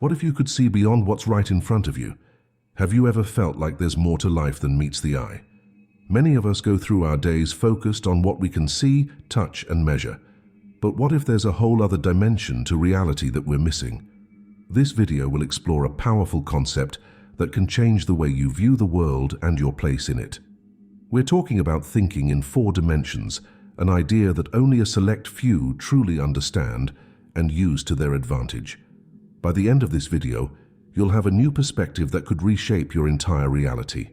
What if you could see beyond what's right in front of you? Have you ever felt like there's more to life than meets the eye? Many of us go through our days focused on what we can see, touch, and measure. But what if there's a whole other dimension to reality that we're missing? This video will explore a powerful concept that can change the way you view the world and your place in it. We're talking about thinking in 4 dimensions, an idea that only a select few truly understand and use to their advantage. By the end of this video, you'll have a new perspective that could reshape your entire reality.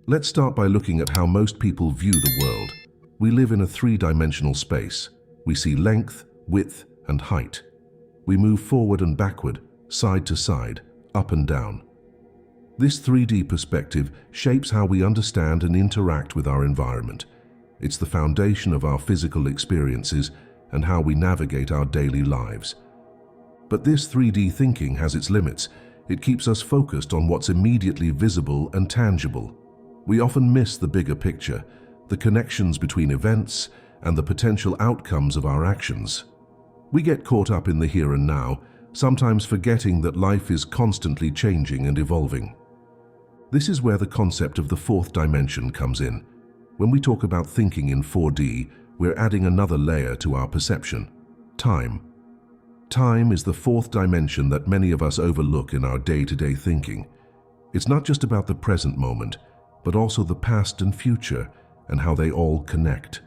Let's start by looking at how most people view the world. We live in a 3-dimensional space. We see length, width, and height. We move forward and backward, side to side, up and down. This 3D perspective shapes how we understand and interact with our environment. It's the foundation of our physical experiences and how we navigate our daily lives. But this 3D thinking has its limits. It keeps us focused on what's immediately visible and tangible. We often miss the bigger picture, the connections between events, and the potential outcomes of our actions. We get caught up in the here and now, sometimes forgetting that life is constantly changing and evolving. This is where the concept of the 4th dimension comes in. When we talk about thinking in 4D, we're adding another layer to our perception: time. Time is the 4th dimension that many of us overlook in our day-to-day thinking. It's not just about the present moment, but also the past and future, and how they all connect.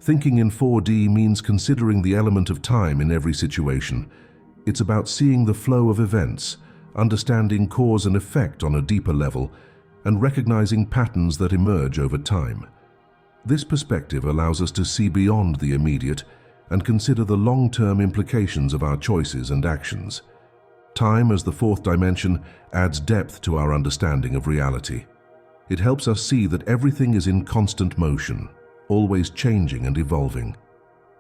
Thinking in 4D means considering the element of time in every situation. It's about seeing the flow of events, understanding cause and effect on a deeper level, and recognizing patterns that emerge over time. This perspective allows us to see beyond the immediate and consider the long-term implications of our choices and actions. Time as the 4th dimension adds depth to our understanding of reality. It helps us see that everything is in constant motion, always changing and evolving.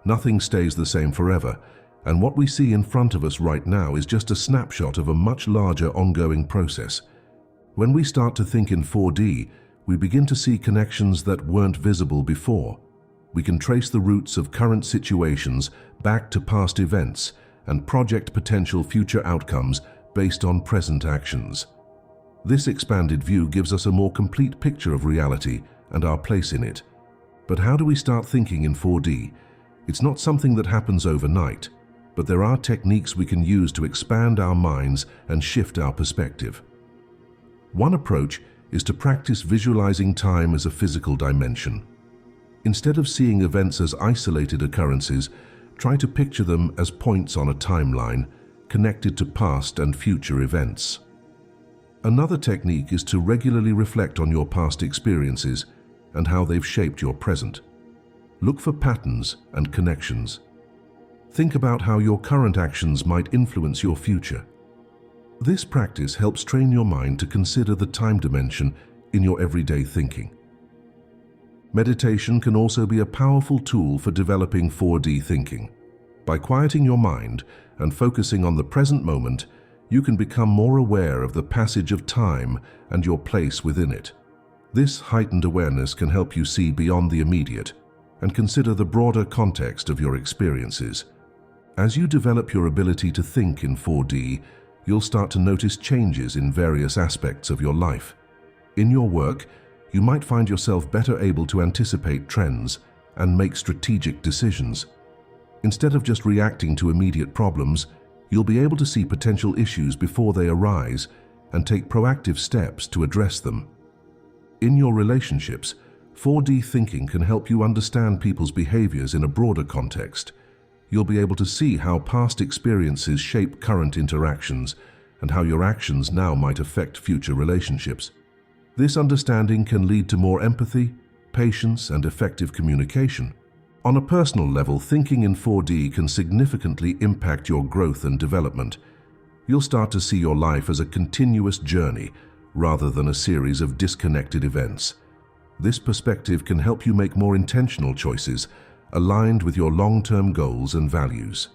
Nothing stays the same forever, and what we see in front of us right now is just a snapshot of a much larger ongoing process. When we start to think in 4D, we begin to see connections that weren't visible before. We can trace the roots of current situations back to past events and project potential future outcomes based on present actions. This expanded view gives us a more complete picture of reality and our place in it. But how do we start thinking in 4D? It's not something that happens overnight, but there are techniques we can use to expand our minds and shift our perspective. One approach is to practice visualizing time as a physical dimension. Instead of seeing events as isolated occurrences, try to picture them as points on a timeline, connected to past and future events. Another technique is to regularly reflect on your past experiences and how they've shaped your present. Look for patterns and connections. Think about how your current actions might influence your future. This practice helps train your mind to consider the time dimension in your everyday thinking. Meditation can also be a powerful tool for developing 4D thinking. By quieting your mind and focusing on the present moment, you can become more aware of the passage of time and your place within it. This heightened awareness can help you see beyond the immediate and consider the broader context of your experiences. As you develop your ability to think in 4D, you'll start to notice changes in various aspects of your life. In your work, you might find yourself better able to anticipate trends and make strategic decisions. Instead of just reacting to immediate problems, you'll be able to see potential issues before they arise and take proactive steps to address them. In your relationships, 4D thinking can help you understand people's behaviors in a broader context. You'll be able to see how past experiences shape current interactions and how your actions now might affect future relationships. This understanding can lead to more empathy, patience, and effective communication. On a personal level, thinking in 4D can significantly impact your growth and development. You'll start to see your life as a continuous journey rather than a series of disconnected events. This perspective can help you make more intentional choices aligned with your long-term goals and values.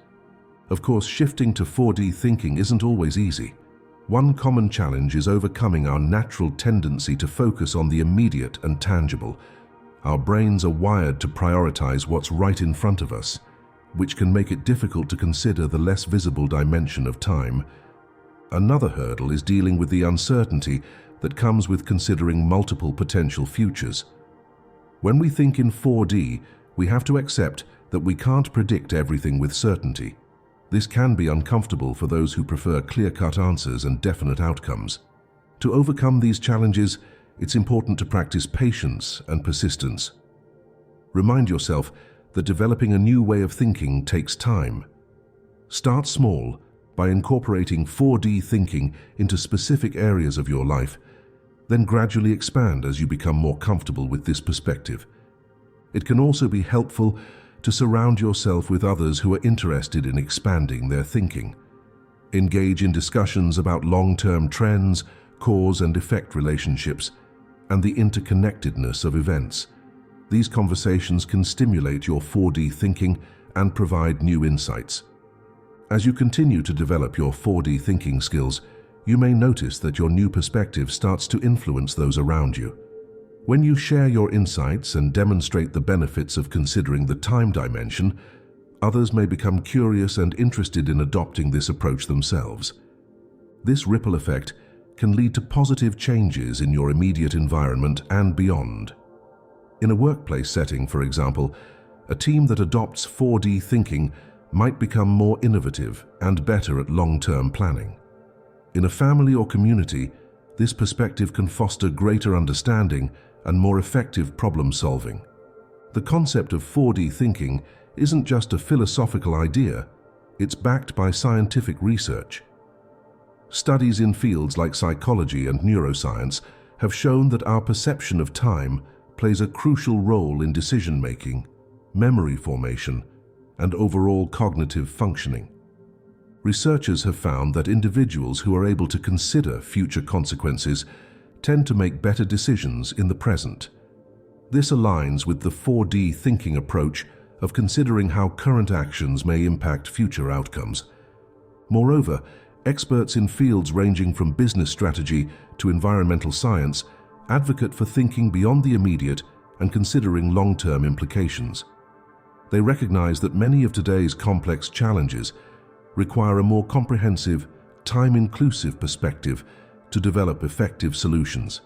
Of course, shifting to 4D thinking isn't always easy. One common challenge is overcoming our natural tendency to focus on the immediate and tangible. Our brains are wired to prioritize what's right in front of us, which can make it difficult to consider the less visible dimension of time. Another hurdle is dealing with the uncertainty that comes with considering multiple potential futures. When we think in 4D, we have to accept that we can't predict everything with certainty. This can be uncomfortable for those who prefer clear-cut answers and definite outcomes. To overcome these challenges, it's important to practice patience and persistence. Remind yourself that developing a new way of thinking takes time. Start small by incorporating 4D thinking into specific areas of your life, then gradually expand as you become more comfortable with this perspective. It can also be helpful to surround yourself with others who are interested in expanding their thinking. Engage in discussions about long-term trends, cause and effect relationships, and the interconnectedness of events. These conversations can stimulate your 4D thinking and provide new insights. As you continue to develop your 4D thinking skills, you may notice that your new perspective starts to influence those around you. When you share your insights and demonstrate the benefits of considering the time dimension, others may become curious and interested in adopting this approach themselves. This ripple effect can lead to positive changes in your immediate environment and beyond. In a workplace setting, for example, a team that adopts 4D thinking might become more innovative and better at long-term planning. In a family or community, this perspective can foster greater understanding and more effective problem-solving. The concept of 4D thinking isn't just a philosophical idea, it's backed by scientific research. Studies in fields like psychology and neuroscience have shown that our perception of time plays a crucial role in decision-making, memory formation, and overall cognitive functioning. Researchers have found that individuals who are able to consider future consequences tend to make better decisions in the present. This aligns with the 4D thinking approach of considering how current actions may impact future outcomes. Moreover, experts in fields ranging from business strategy to environmental science advocate for thinking beyond the immediate and considering long-term implications. They recognize that many of today's complex challenges require a more comprehensive, time-inclusive perspective to develop effective solutions.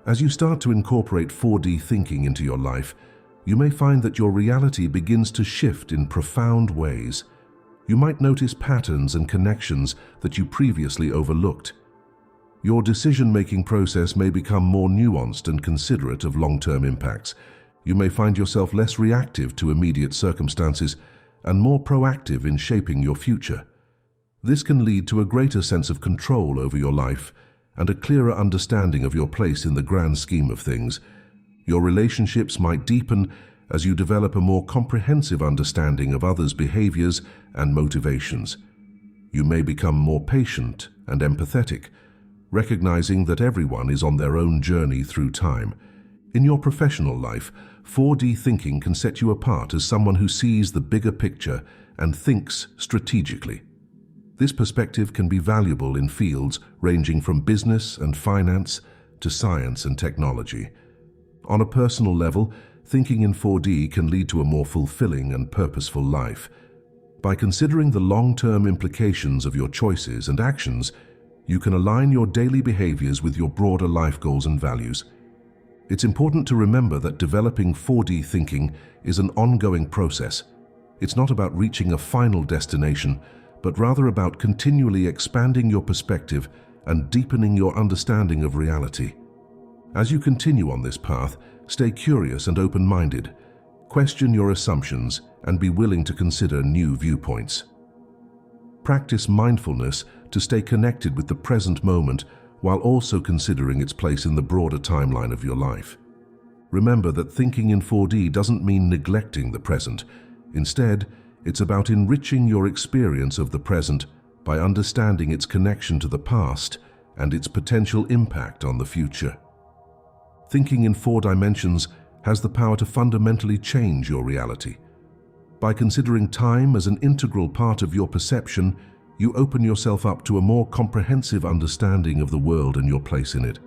As you start to incorporate 4D thinking into your life, you may find that your reality begins to shift in profound ways. You might notice patterns and connections that you previously overlooked. Your decision-making process may become more nuanced and considerate of long-term impacts. You may find yourself less reactive to immediate circumstances and more proactive in shaping your future. This can lead to a greater sense of control over your life and a clearer understanding of your place in the grand scheme of things. Your relationships might deepen as you develop a more comprehensive understanding of others' behaviors and motivations. You may become more patient and empathetic, recognizing that everyone is on their own journey through time. In your professional life, 4D thinking can set you apart as someone who sees the bigger picture and thinks strategically. This perspective can be valuable in fields ranging from business and finance to science and technology. On a personal level, thinking in 4D can lead to a more fulfilling and purposeful life. By considering the long-term implications of your choices and actions, you can align your daily behaviors with your broader life goals and values. It's important to remember that developing 4D thinking is an ongoing process. It's not about reaching a final destination, but rather about continually expanding your perspective and deepening your understanding of reality. As you continue on this path, stay curious and open-minded. Question your assumptions and be willing to consider new viewpoints. Practice mindfulness to stay connected with the present moment while also considering its place in the broader timeline of your life. Remember that thinking in 4D doesn't mean neglecting the present. Instead, it's about enriching your experience of the present by understanding its connection to the past and its potential impact on the future. Thinking in 4 dimensions has the power to fundamentally change your reality. By considering time as an integral part of your perception, you open yourself up to a more comprehensive understanding of the world and your place in it.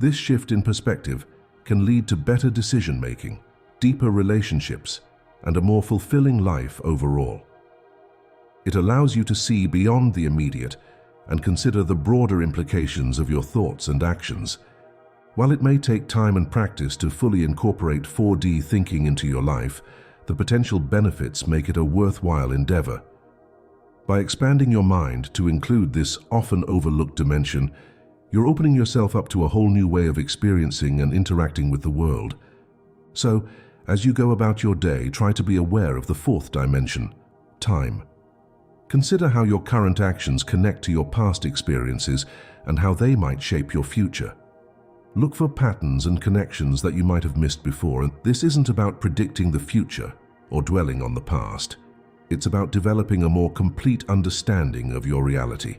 This shift in perspective can lead to better decision-making, deeper relationships, and a more fulfilling life overall. It allows you to see beyond the immediate and consider the broader implications of your thoughts and actions. While it may take time and practice to fully incorporate 4D thinking into your life, the potential benefits make it a worthwhile endeavor. By expanding your mind to include this often overlooked dimension, you're opening yourself up to a whole new way of experiencing and interacting with the world. So, as you go about your day, try to be aware of the fourth dimension, time. Consider how your current actions connect to your past experiences and how they might shape your future. Look for patterns and connections that you might have missed before. And this isn't about predicting the future or dwelling on the past. It's about developing a more complete understanding of your reality,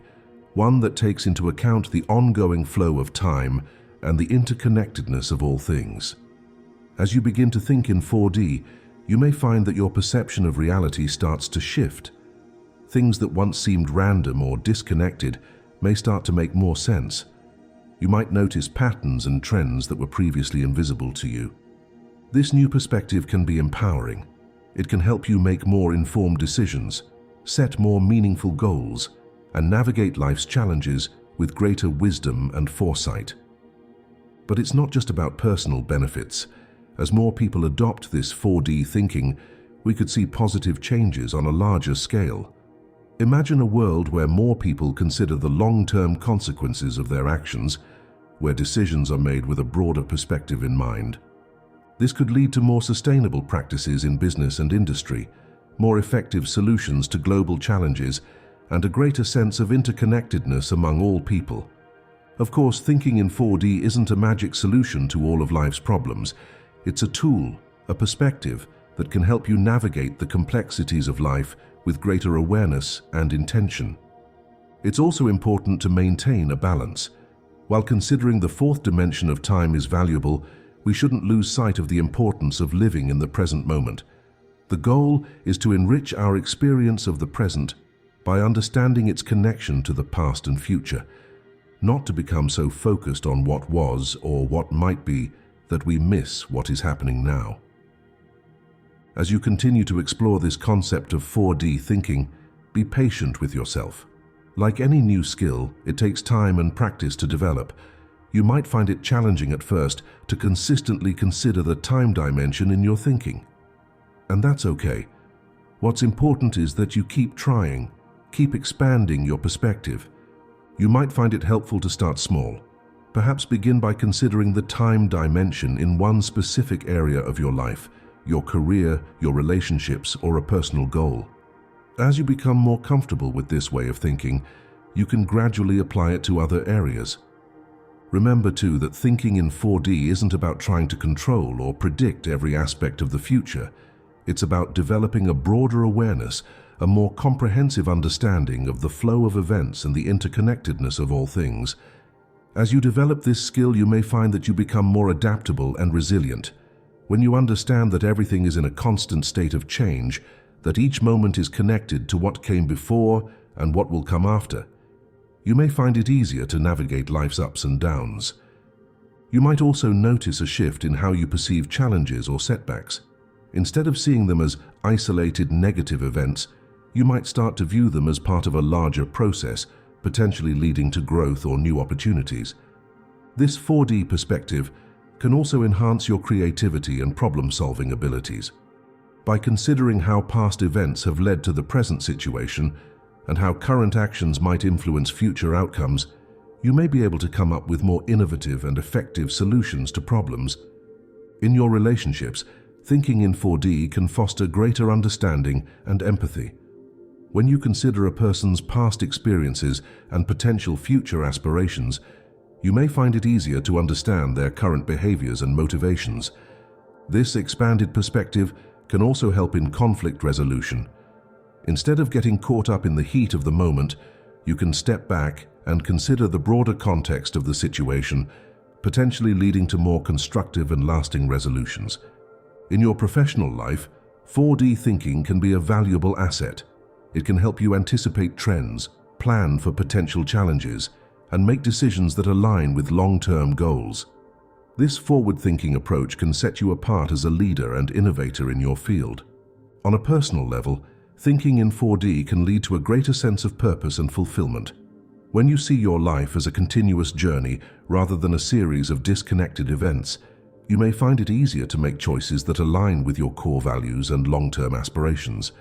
one that takes into account the ongoing flow of time and the interconnectedness of all things. As you begin to think in 4D, you may find that your perception of reality starts to shift. Things that once seemed random or disconnected may start to make more sense. You might notice patterns and trends that were previously invisible to you. This new perspective can be empowering. It can help you make more informed decisions, set more meaningful goals, and navigate life's challenges with greater wisdom and foresight. But it's not just about personal benefits. As more people adopt this 4D thinking, we could see positive changes on a larger scale. Imagine a world where more people consider the long-term consequences of their actions, where decisions are made with a broader perspective in mind. This could lead to more sustainable practices in business and industry, more effective solutions to global challenges, and a greater sense of interconnectedness among all people. Of course, thinking in 4D isn't a magic solution to all of life's problems. It's a tool, a perspective that can help you navigate the complexities of life with greater awareness and intention. It's also important to maintain a balance. While considering the fourth dimension of time is valuable, we shouldn't lose sight of the importance of living in the present moment. The goal is to enrich our experience of the present by understanding its connection to the past and future, not to become so focused on what was or what might be that we miss what is happening now. As you continue to explore this concept of 4D thinking, be patient with yourself. Like any new skill, it takes time and practice to develop. You might find it challenging at first to consistently consider the time dimension in your thinking. And that's okay. What's important is that you keep trying, keep expanding your perspective. You might find it helpful to start small. Perhaps begin by considering the time dimension in one specific area of your life, your career, your relationships, or a personal goal. As you become more comfortable with this way of thinking, you can gradually apply it to other areas. Remember too that thinking in 4D isn't about trying to control or predict every aspect of the future. It's about developing a broader awareness, a more comprehensive understanding of the flow of events and the interconnectedness of all things. As you develop this skill, you may find that you become more adaptable and resilient. When you understand that everything is in a constant state of change, that each moment is connected to what came before and what will come after, you may find it easier to navigate life's ups and downs. You might also notice a shift in how you perceive challenges or setbacks. Instead of seeing them as isolated negative events, you might start to view them as part of a larger process, potentially leading to growth or new opportunities. This 4D perspective can also enhance your creativity and problem-solving abilities. By considering how past events have led to the present situation and how current actions might influence future outcomes, you may be able to come up with more innovative and effective solutions to problems. In your relationships, thinking in 4D can foster greater understanding and empathy. When you consider a person's past experiences and potential future aspirations, you may find it easier to understand their current behaviors and motivations. This expanded perspective can also help in conflict resolution. Instead of getting caught up in the heat of the moment, you can step back and consider the broader context of the situation, potentially leading to more constructive and lasting resolutions. In your professional life, 4D thinking can be a valuable asset. It can help you anticipate trends, plan for potential challenges, and make decisions that align with long-term goals. This forward-thinking approach can set you apart as a leader and innovator in your field. On a personal level, thinking in 4D can lead to a greater sense of purpose and fulfillment. When you see your life as a continuous journey rather than a series of disconnected events, you may find it easier to make choices that align with your core values and long-term aspirations.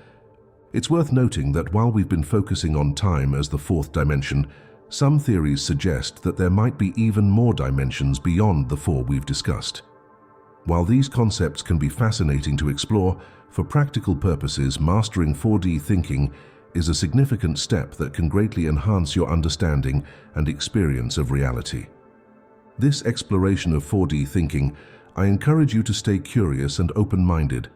It's worth noting that while we've been focusing on time as the fourth dimension, some theories suggest that there might be even more dimensions beyond the four we've discussed. While these concepts can be fascinating to explore, for practical purposes, mastering 4D thinking is a significant step that can greatly enhance your understanding and experience of reality. This exploration of 4D thinking, I encourage you to stay curious and open-minded.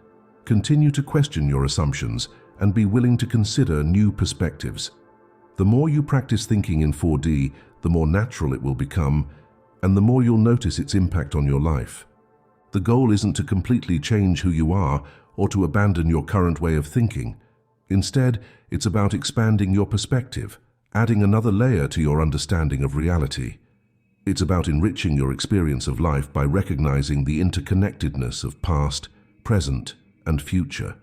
Continue to question your assumptions and be willing to consider new perspectives. The more you practice thinking in 4D, the more natural it will become, and the more you'll notice its impact on your life. The goal isn't to completely change who you are or to abandon your current way of thinking. Instead, it's about expanding your perspective, adding another layer to your understanding of reality. It's about enriching your experience of life by recognizing the interconnectedness of past, present, and future.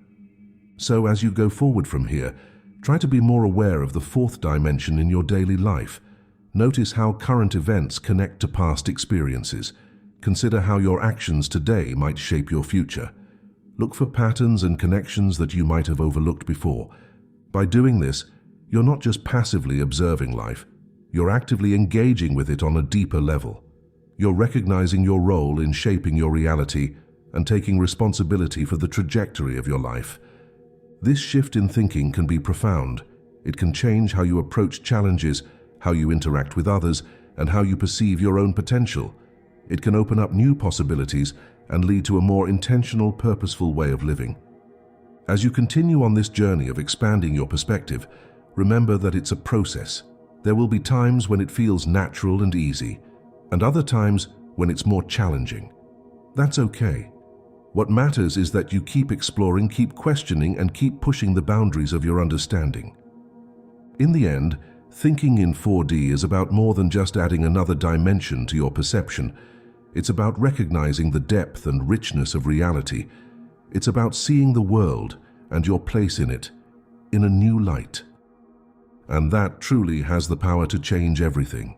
So as you go forward from here, try to be more aware of the fourth dimension in your daily life. Notice how current events connect to past experiences. Consider how your actions today might shape your future. Look for patterns and connections that you might have overlooked before. By doing this, you're not just passively observing life, you're actively engaging with it on a deeper level. You're recognizing your role in shaping your reality and taking responsibility for the trajectory of your life. This shift in thinking can be profound. It can change how you approach challenges, how you interact with others, and how you perceive your own potential. It can open up new possibilities and lead to a more intentional, purposeful way of living. As you continue on this journey of expanding your perspective, remember that it's a process. There will be times when it feels natural and easy, and other times when it's more challenging. That's okay. What matters is that you keep exploring, keep questioning, and keep pushing the boundaries of your understanding. In the end, thinking in 4D is about more than just adding another dimension to your perception. It's about recognizing the depth and richness of reality. It's about seeing the world and your place in it in a new light. And that truly has the power to change everything.